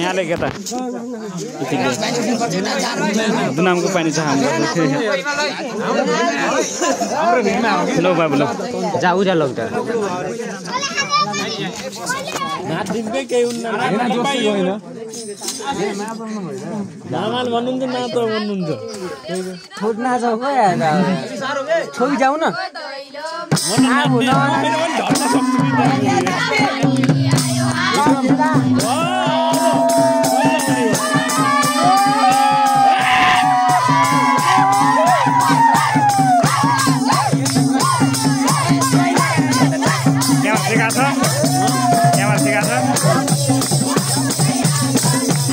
यहाँले के त दुनामको पानी छ हाम्रो लो बाबु लो जा उजा लौ त नाच दिनकै केही हुन्न नामाल भन्नुहुन्छ ना त भन्नुहुन्छ छोड नाच हो यार छोई जाऊ न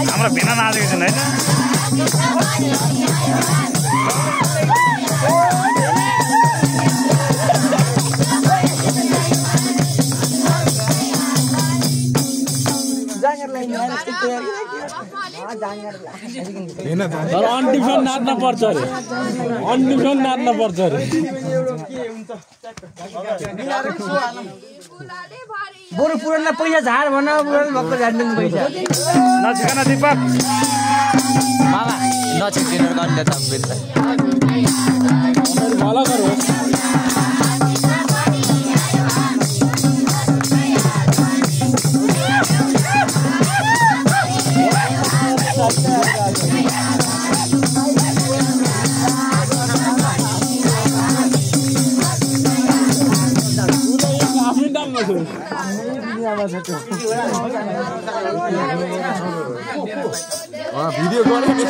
हाम्रो भेना नाचेको छन् हैन तर अनडिफेन्ड नाच्न पर्छ अरे अनडिफेन्ड नाच्न पर्छ अरे बरु पुरानलाई पैसा झार भन पुरान भक्क झार्दिनु पैसा नछिकन दीपक मामा नछिकिनु गर्ने त भित्र भला गरोस् भिडियो गर्ने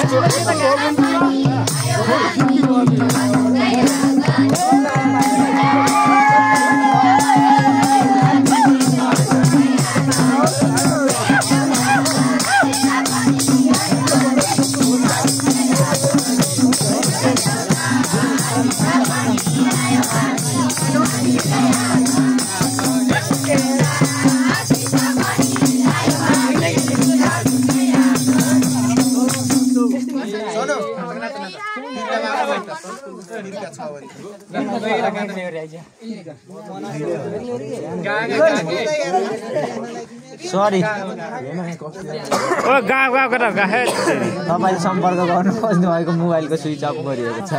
सरी ओ गाउँ गाउँ गरेर गाहे तपाईले सम्पर्क गर्नु खोज्नु भएको मोबाइलको स्विच अफ गरिएको छ